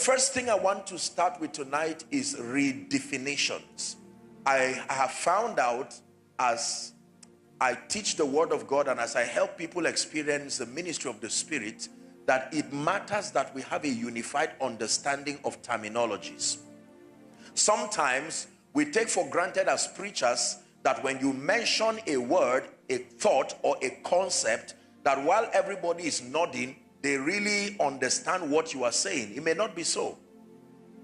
first thing I want to start with tonight is redefinitions. I have found out as I teach the word of God and as I help people experience the ministry of the Spirit, that it matters that we have a unified understanding of terminologies. Sometimes we take for granted as preachers that when you mention a word, a thought, or a concept, that while everybody is nodding, they really understand what you are saying. It may not be so.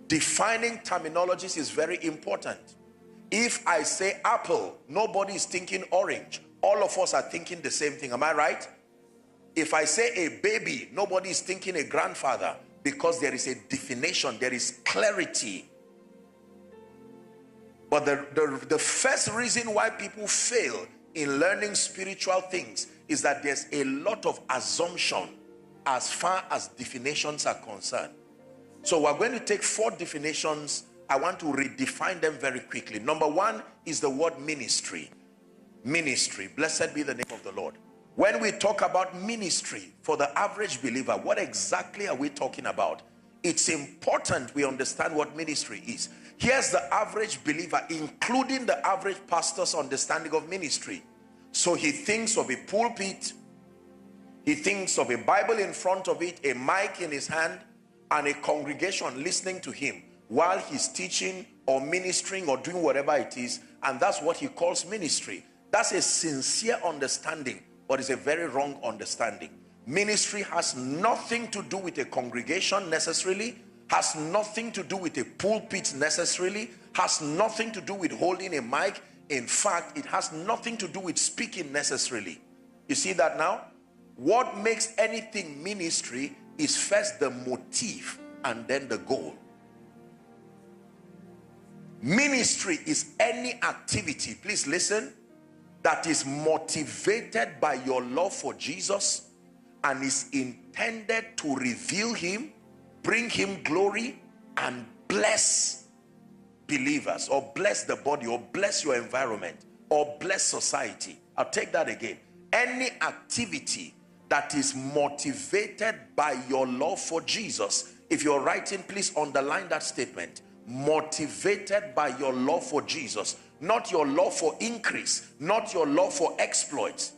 Defining terminologies is very important. If I say apple, nobody is thinking orange. All of us are thinking the same thing. Am I right? If I say a baby, nobody is thinking a grandfather, because there is a definition, there is clarity. But the first reason why people fail in learning spiritual things is that there's a lot of assumption as far as definitions are concerned. So we're going to take 4 definitions. I want to redefine them very quickly. Number 1 is the word ministry. Ministry. Blessed be the name of the Lord. When we talk about ministry for the average believer, what exactly are we talking about? It's important we understand what ministry is. Here's the average believer, including the average pastor's understanding of ministry. So he thinks of a pulpit, he thinks of a Bible in front of it, a mic in his hand, and a congregation listening to him while he's teaching or ministering or doing whatever it is, and that's what he calls ministry. That's a sincere understanding, but it's a very wrong understanding. Ministry has nothing to do with a congregation necessarily, has nothing to do with a pulpit necessarily, has nothing to do with holding a mic. In fact, it has nothing to do with speaking necessarily. You see that now? What makes anything ministry is first the motive and then the goal. Ministry is any activity, please listen, that is motivated by your love for Jesus and is intended to reveal him, bring him glory, and bless believers, or bless the body, or bless your environment, or bless society. I'll take that again. Any activity that is motivated by your love for Jesus. If you're writing, please underline that statement. Motivated by your love for Jesus. Not your love for increase, not your love for exploits.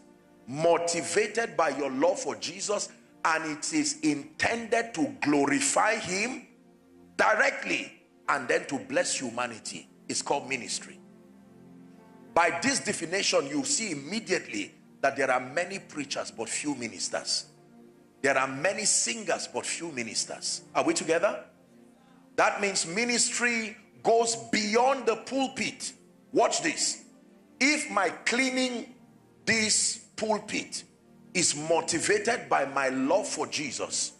Motivated by your love for Jesus, and it is intended to glorify him directly and then to bless humanity. It's called ministry. By this definition, you see immediately that there are many preachers but few ministers. There are many singers but few ministers. Are we together? That means ministry goes beyond the pulpit. Watch this. If my cleaning this pulpit is motivated by my love for Jesus,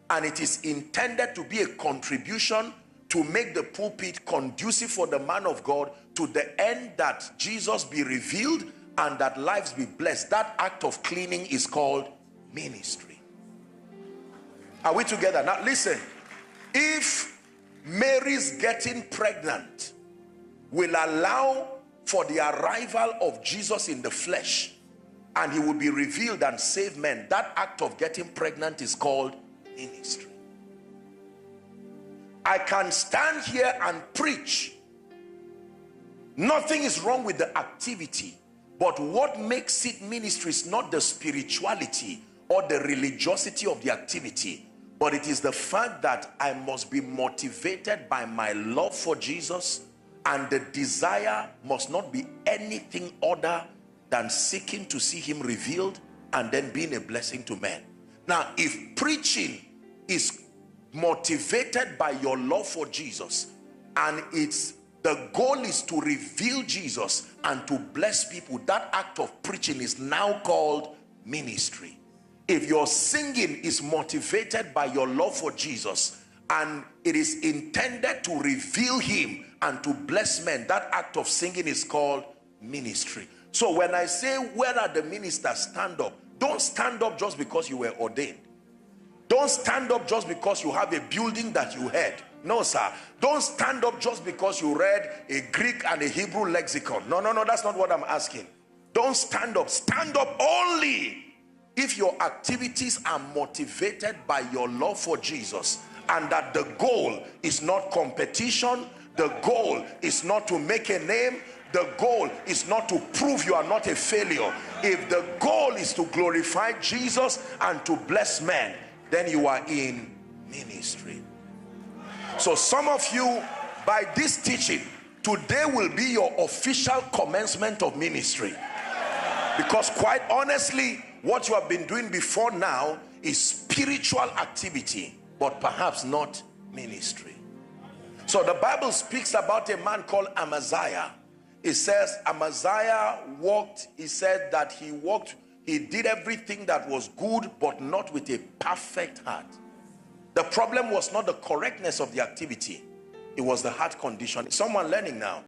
and it is intended to be a contribution to make the pulpit conducive for the man of God, to the end that Jesus be revealed and that lives be blessed, that act of cleaning is called ministry. Are we together? Now listen, if Mary's getting pregnant will allow for the arrival of Jesus in the flesh and he will be revealed and save men, that act of getting pregnant is called ministry. I can stand here and preach. Nothing is wrong with the activity, but what makes it ministry is not the spirituality or the religiosity of the activity, but it is the fact that I must be motivated by my love for Jesus, and the desire must not be anything other than seeking to see him revealed and then being a blessing to men. Now, if preaching is motivated by your love for Jesus and the goal is to reveal Jesus and to bless people, that act of preaching is now called ministry. If your singing is motivated by your love for Jesus and it is intended to reveal him and to bless men, that act of singing is called ministry. So when I say, where are the ministers? Stand up. Don't stand up just because you were ordained. Don't stand up just because you have a building that you had. No, sir. Don't stand up just because you read a Greek and a Hebrew lexicon. No, that's not what I'm asking. Don't stand up. Stand up only if your activities are motivated by your love for Jesus and that the goal is not competition, the goal is not to make a name, the goal is not to prove you are not a failure. If the goal is to glorify Jesus and to bless men, then you are in ministry. So some of you, by this teaching, today will be your official commencement of ministry. Because quite honestly, what you have been doing before now is spiritual activity, but perhaps not ministry. So the Bible speaks about a man called Amaziah. It says Amaziah walked, he said that he did everything that was good, but not with a perfect heart. The problem was not the correctness of the activity, it was the heart condition. Is someone learning now?